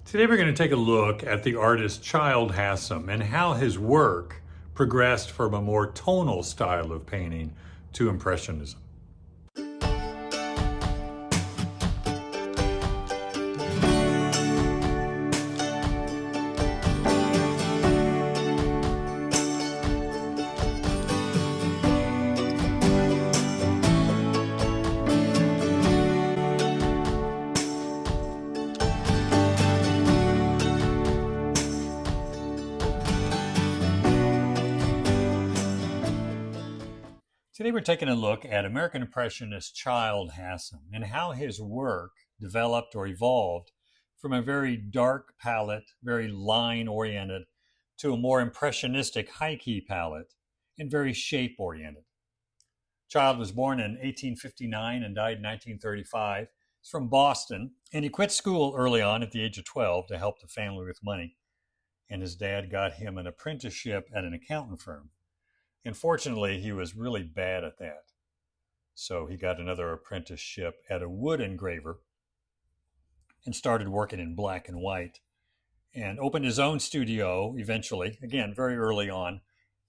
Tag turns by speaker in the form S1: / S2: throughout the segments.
S1: Today we're going to take a look at the artist Childe Hassom and how his work progressed from a more tonal style of painting to impressionism. Today we're taking a look at American Impressionist Childe Hassom and how his work developed or evolved from a very dark palette, very line-oriented, to a more impressionistic high-key palette and very shape-oriented. Childe was born in 1859 and died in 1935. He's from Boston, and he quit school early on at the age of 12 to help the family with money, and his dad got him an apprenticeship at an accountant firm. Unfortunately, he was really bad at that. So he got another apprenticeship at a wood engraver and started working in black and white and opened his own studio eventually, again, very early on,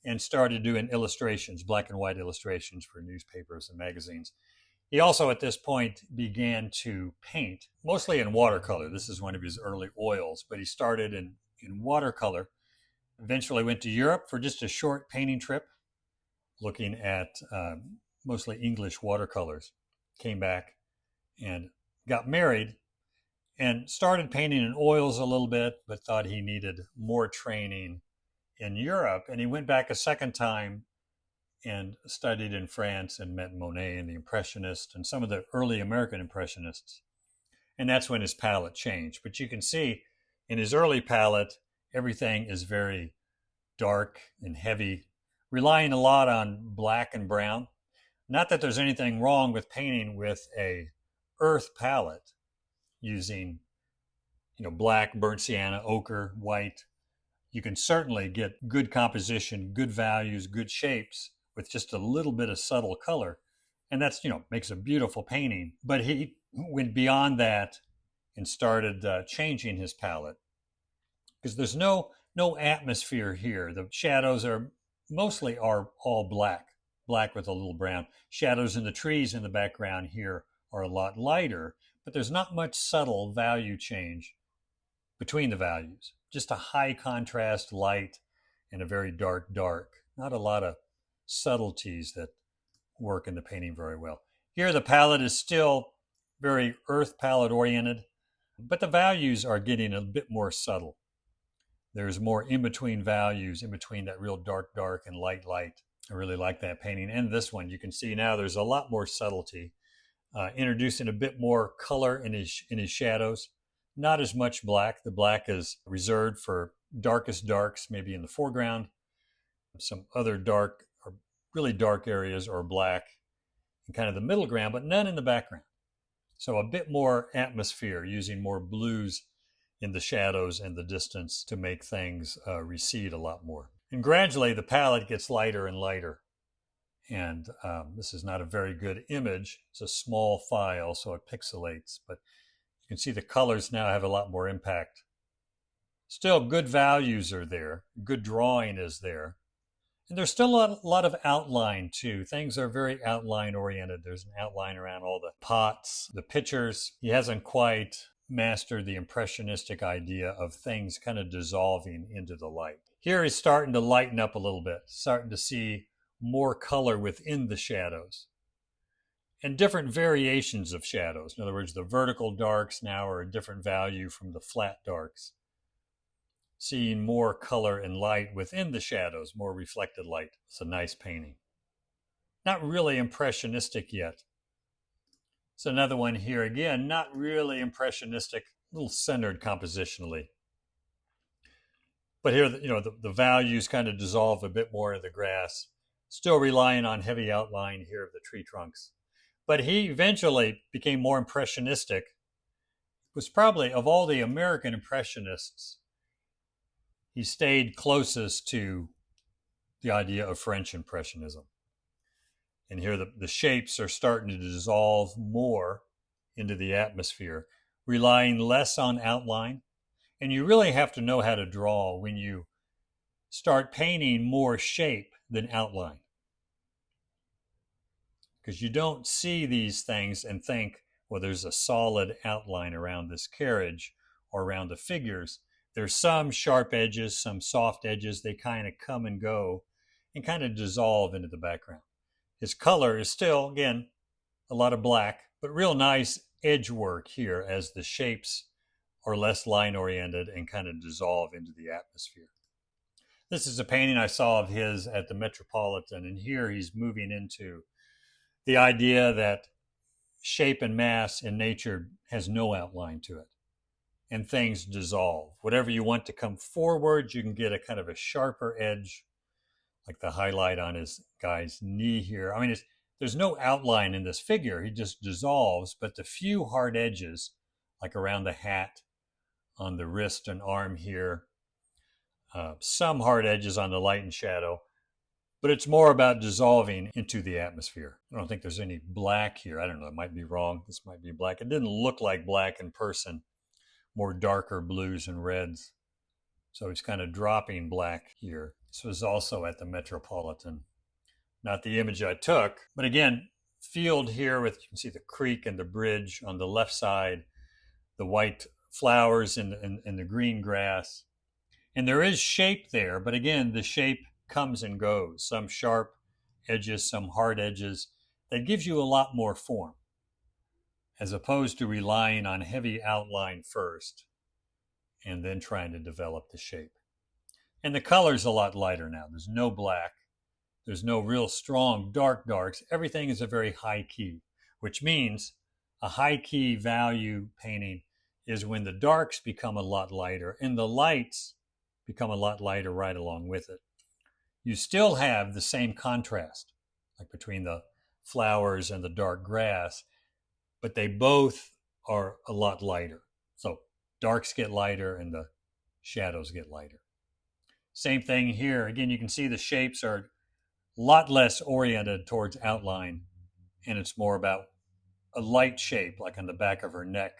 S1: and started doing illustrations, black and white illustrations for newspapers and magazines. He also, at this point, began to paint, mostly in watercolor. This is one of his early oils, but he started in watercolor, eventually went to Europe for just a short painting trip, looking at mostly English watercolors, came back and got married and started painting in oils a little bit, but thought he needed more training in Europe. And he went back a second time and studied in France and met Monet and the Impressionists and some of the early American Impressionists. And that's when his palette changed. But you can see in his early palette, everything is very dark and heavy, relying a lot on black and brown. Not that there's anything wrong with painting with a earth palette using, black, burnt sienna, ochre, white. You can certainly get good composition, good values, good shapes with just a little bit of subtle color. And that's, makes a beautiful painting. But he went beyond that and started changing his palette because there's no atmosphere here. The shadows are all black with a little brown. Shadows in the trees in the background here are a lot lighter, but there's not much subtle value change between the values. Just a high contrast light and a very dark. Not a lot of subtleties that work in the painting very well. Here the palette is still very earth palette oriented, but the values are getting a bit more subtle. There's more in-between values, in between that real dark and light. I really like that painting. And this one, you can see now there's a lot more subtlety, introducing a bit more color in his shadows. Not as much black. The black is reserved for darkest darks, maybe in the foreground. Some other dark or really dark areas are black in kind of the middle ground, but none in the background. So a bit more atmosphere, using more blues in the shadows and the distance to make things recede a lot more. And gradually the palette gets lighter and lighter. And this is not a very good image. It's a small file, so it pixelates, but you can see the colors now have a lot more impact. Still, good values are there. Good drawing is there. And there's still a lot of outline too. Things are very outline oriented. There's an outline around all the pots, the pictures. He hasn't quite mastered the impressionistic idea of things kind of dissolving into the light. Here he's starting to lighten up a little bit, starting to see more color within the shadows and different variations of shadows. In other words, the vertical darks now are a different value from the flat darks. Seeing more color and light within the shadows, more reflected light. It's a nice painting. Not really impressionistic yet. It's another one here again, not really impressionistic, a little centered compositionally. But here, the values kind of dissolve a bit more in the grass, still relying on heavy outline here of the tree trunks. But he eventually became more impressionistic. Was probably, of all the American impressionists, he stayed closest to the idea of French impressionism. And here the shapes are starting to dissolve more into the atmosphere, relying less on outline And you really have to know how to draw when you start painting more shape than outline. Because you don't see these things and think, well, there's a solid outline around this carriage or around the figures. There's some sharp edges, some soft edges. They kind of come and go and kind of dissolve into the background. His color is still, again, a lot of black, but real nice edge work here as the shapes are less line oriented and kind of dissolve into the atmosphere. This is a painting I saw of his at the Metropolitan, and here he's moving into the idea that shape and mass in nature has no outline to it, and things dissolve. Whatever you want to come forward, you can get a kind of a sharper edge, like the highlight on his guy's knee here. I mean, there's no outline in this figure. He just dissolves, but the few hard edges, like around the hat, on the wrist and arm here, some hard edges on the light and shadow, but it's more about dissolving into the atmosphere. I don't think there's any black here. I don't know, it might be wrong. This might be black. It didn't look like black in person, more darker blues and reds. So he's kind of dropping black here. This was also at the Metropolitan. Not the image I took, but again, field here with, you can see the creek and the bridge on the left side, the white flowers and the green grass. And there is shape there, but again, the shape comes and goes. Some sharp edges, some hard edges. That gives you a lot more form, as opposed to relying on heavy outline first and then trying to develop the shape. And the color's a lot lighter now. There's no black. There's no real strong darks. Everything is a very high key, which means a high key value painting is when the darks become a lot lighter and the lights become a lot lighter right along with it. You still have the same contrast, like between the flowers and the dark grass, but they both are a lot lighter. So darks get lighter and the shadows get lighter. Same thing here. Again, you can see the shapes are a lot less oriented towards outline, and it's more about a light shape, like on the back of her neck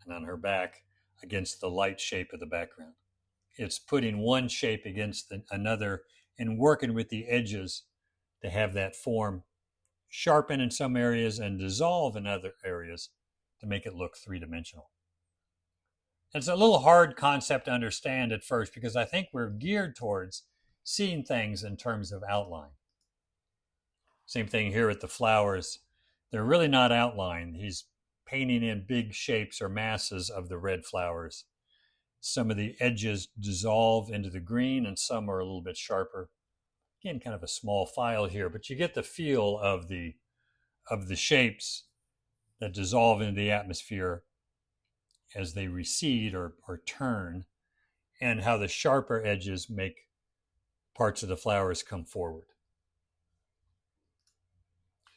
S1: and on her back, against the light shape of the background. It's putting one shape against another and working with the edges to have that form sharpen in some areas and dissolve in other areas to make it look three-dimensional. It's a little hard concept to understand at first because I think we're geared towards seeing things in terms of outline. Same thing here with the flowers. They're really not outlined. He's painting in big shapes or masses of the red flowers. Some of the edges dissolve into the green and some are a little bit sharper. Again, kind of a small file here, but you get the feel of the shapes that dissolve into the atmosphere as they recede or turn, and how the sharper edges make parts of the flowers come forward.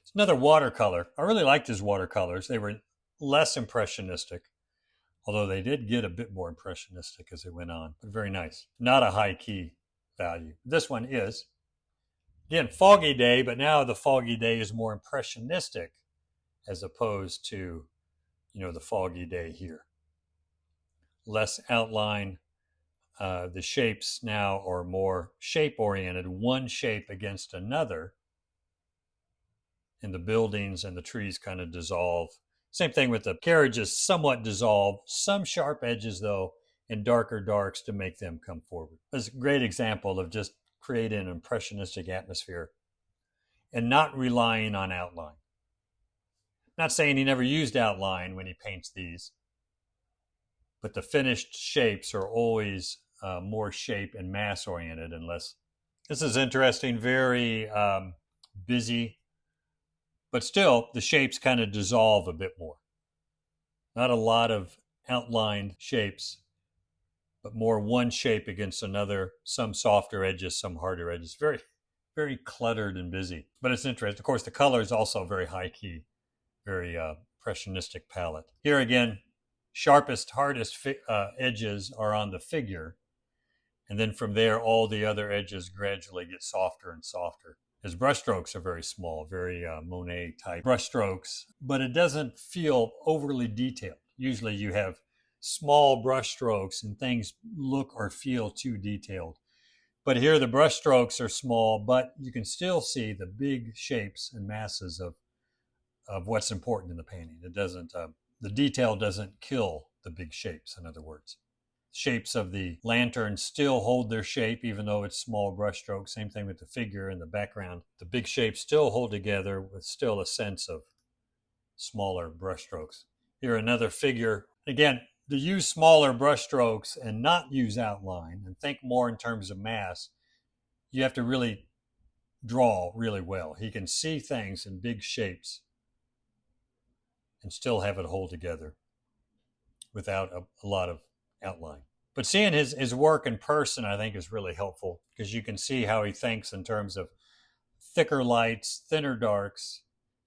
S1: It's another watercolor. I really liked his watercolors. They were less impressionistic, although they did get a bit more impressionistic as they went on, but very nice. Not a high key value. This one is. Again, foggy day, but now the foggy day is more impressionistic as opposed to, the foggy day here. Less outline. The shapes now are more shape-oriented, one shape against another, and the buildings and the trees kind of dissolve. Same thing with the carriages, somewhat dissolve, some sharp edges though, and darker darks to make them come forward. It's a great example of just creating an impressionistic atmosphere and not relying on outline. Not saying he never used outline when he paints these, but the finished shapes are always more shape and mass oriented and less. This is interesting, very busy, but still the shapes kind of dissolve a bit more. Not a lot of outlined shapes, but more one shape against another, some softer edges, some harder edges. Very, very cluttered and busy, but it's interesting. Of course, the color is also very high key, very impressionistic palette. Here again, sharpest, hardest edges are on the figure. And then from there, all the other edges gradually get softer and softer. His brushstrokes are very small, very Monet type brushstrokes, but it doesn't feel overly detailed. Usually you have small brush strokes and things look or feel too detailed. But here the brush strokes are small, but you can still see the big shapes and masses of what's important in the painting. It doesn't, the detail doesn't kill the big shapes, in other words. Shapes of the lantern still hold their shape, even though it's small brush strokes. Same thing with the figure in the background. The big shapes still hold together with still a sense of smaller brush strokes. Here, another figure. Again, to use smaller brush strokes and not use outline and think more in terms of mass, you have to really draw really well. He can see things in big shapes and still have it hold together without a lot of outline. But seeing his work in person, I think, is really helpful because you can see how he thinks in terms of thicker lights, thinner darks,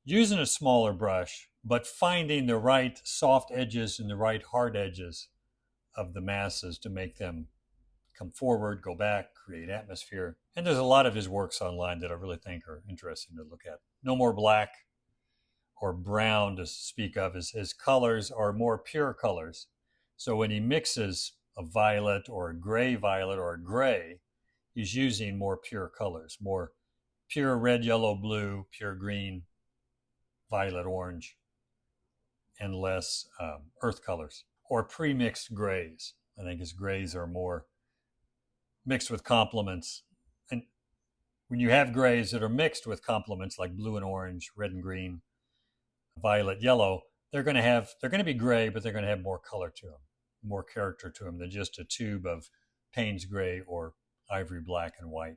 S1: using a smaller brush, but finding the right soft edges and the right hard edges of the masses to make them come forward, go back, create atmosphere. And there's a lot of his works online that I really think are interesting to look at. No more black or brown to speak of. His colors are more pure colors. So when he mixes a violet or a gray violet or a gray, he's using more pure colors, more pure red, yellow, blue, pure green, violet, orange, and less earth colors or pre-mixed grays. I think his grays are more mixed with complements. And when you have grays that are mixed with complements like blue and orange, red and green, violet, yellow, they're going to be gray, but they're going to have more color to them, more character to them than just a tube of Payne's gray or ivory black and white.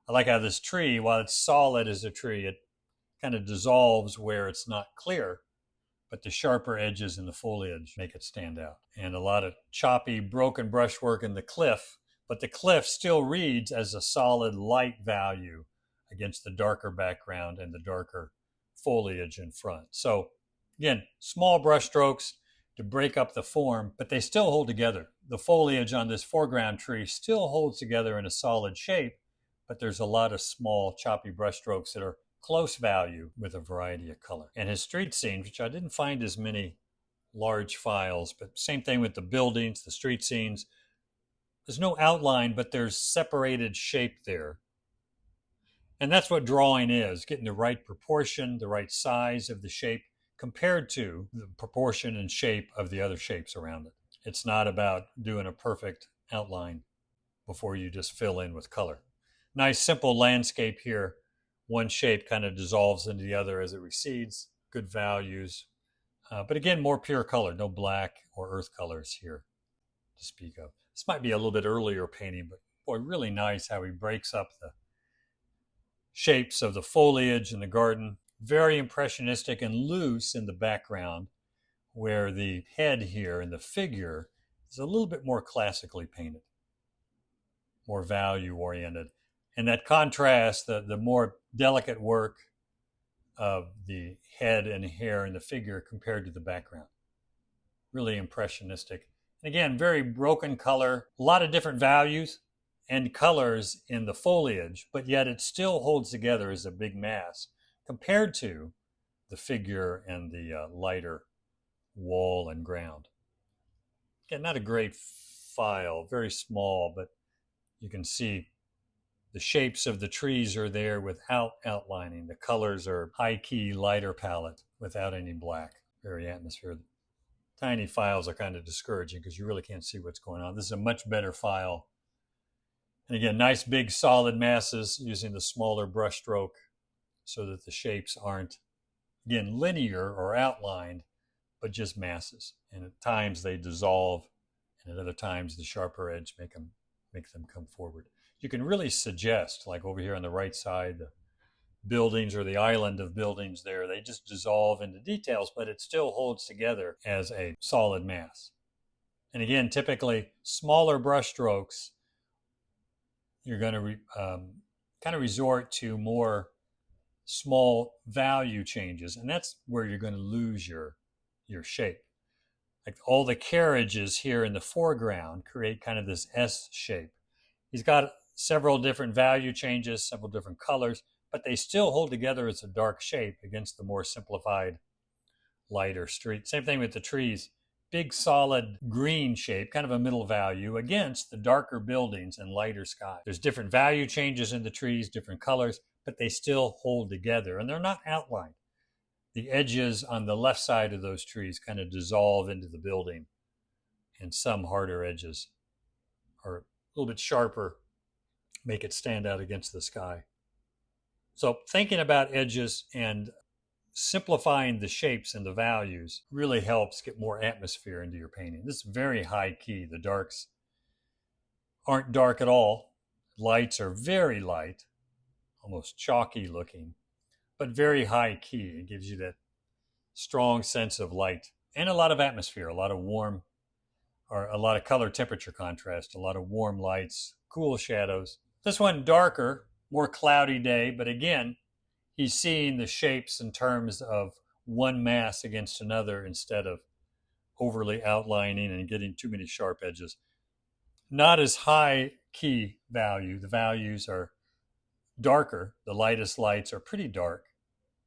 S1: I like how this tree, while it's solid as a tree, it kind of dissolves where it's not clear, but the sharper edges in the foliage make it stand out. And a lot of choppy, broken brushwork in the cliff, but the cliff still reads as a solid light value against the darker background and the darker foliage in front. So again, small brush strokes to break up the form, but they still hold together. The foliage on this foreground tree still holds together in a solid shape, but there's a lot of small choppy brush strokes that are close value with a variety of color. And his street scenes, which I didn't find as many large files, but same thing with the buildings, the street scenes. There's no outline, but there's separated shape there. And that's what drawing is, getting the right proportion, the right size of the shape compared to the proportion and shape of the other shapes around it. It's not about doing a perfect outline before you just fill in with color. Nice simple landscape here. One shape kind of dissolves into the other as it recedes. Good values. But again, more pure color, no black or earth colors here to speak of. This might be a little bit earlier painting, but boy, really nice how he breaks up the shapes of the foliage in the garden. Very impressionistic and loose in the background, where the head here and the figure is a little bit more classically painted, more value oriented. And that contrast, the more delicate work of the head and hair and the figure compared to the background. Really impressionistic. And again, very broken color, a lot of different values and colors in the foliage, but yet it still holds together as a big mass compared to the figure and the lighter wall and ground. Again, not a great file, very small, but you can see the shapes of the trees are there without outlining. The colors are high-key, lighter palette without any black. Very atmosphere. Tiny files are kind of discouraging because you really can't see what's going on. This is a much better file. And again, nice big solid masses using the smaller brush stroke so that the shapes aren't, again, linear or outlined, but just masses. And at times they dissolve, and at other times the sharper edge make them come forward. You can really suggest, like over here on the right side, the buildings or the island of buildings there, they just dissolve into details, but it still holds together as a solid mass. And again, typically smaller brush strokes, you're going to kind of resort to more small value changes, and that's where you're going to lose your shape. Like all the carriages here in the foreground create kind of this S shape. He's got several different value changes, several different colors, but they still hold together as a dark shape against the more simplified, lighter street. Same thing with the trees. big solid green shape, kind of a middle value, against the darker buildings and lighter sky. There's different value changes in the trees, different colors, but they still hold together and they're not outlined. The edges on the left side of those trees kind of dissolve into the building, and some harder edges are a little bit sharper, make it stand out against the sky. So thinking about edges and simplifying the shapes and the values really helps get more atmosphere into your painting. This is very high key. The darks aren't dark at all. Lights are very light, almost chalky looking, but very high key. It gives you that strong sense of light and a lot of atmosphere, a lot of warm, or a lot of color temperature contrast, a lot of warm lights, cool shadows. This one darker, more cloudy day, but again, he's seeing the shapes in terms of one mass against another instead of overly outlining and getting too many sharp edges. Not as high key value. The values are darker. The lightest lights are pretty dark,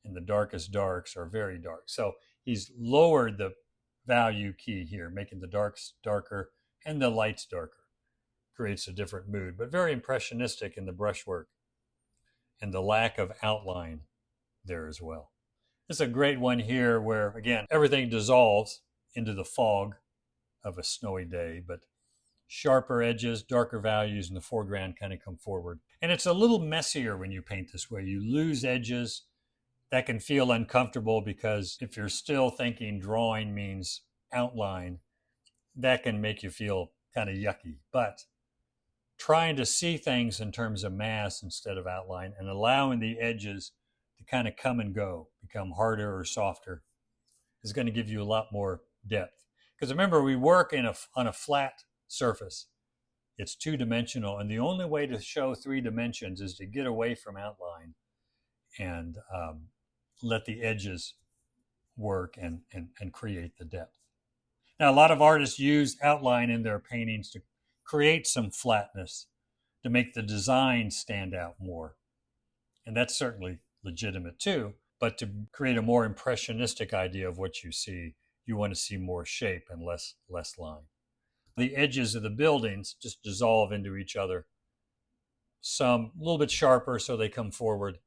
S1: and the darkest darks are very dark. So he's lowered the value key here, making the darks darker and the lights darker. Creates a different mood, but very impressionistic in the brushwork and the lack of outline there as well. This is a great one here where, again, everything dissolves into the fog of a snowy day, but sharper edges, darker values in the foreground kind of come forward. And it's a little messier when you paint this way. You lose edges. That can feel uncomfortable because if you're still thinking drawing means outline, that can make you feel kind of yucky. But trying to see things in terms of mass instead of outline and allowing the edges to kind of come and go, become harder or softer, is going to give you a lot more depth. Because remember, we work on a flat surface. It's two-dimensional, and the only way to show 3 dimensions is to get away from outline and let the edges work and create the depth. Now, a lot of artists use outline in their paintings to create some flatness, to make the design stand out more. And that's certainly legitimate too, but to create a more impressionistic idea of what you see, you want to see more shape and less line. The edges of the buildings just dissolve into each other. Some a little bit sharper so they come forward,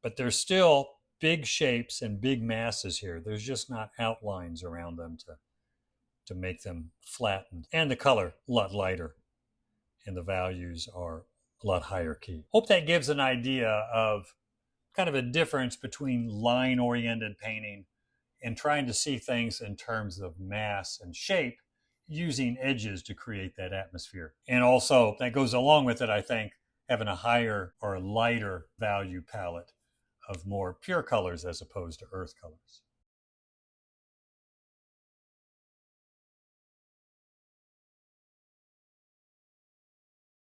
S1: but there's still big shapes and big masses here. There's just not outlines around them to make them flattened. And the color, a lot lighter. And the values are a lot higher key. Hope that gives an idea of kind of a difference between line-oriented painting and trying to see things in terms of mass and shape, using edges to create that atmosphere. And also, that goes along with it, I think, having a higher or a lighter value palette of more pure colors as opposed to earth colors.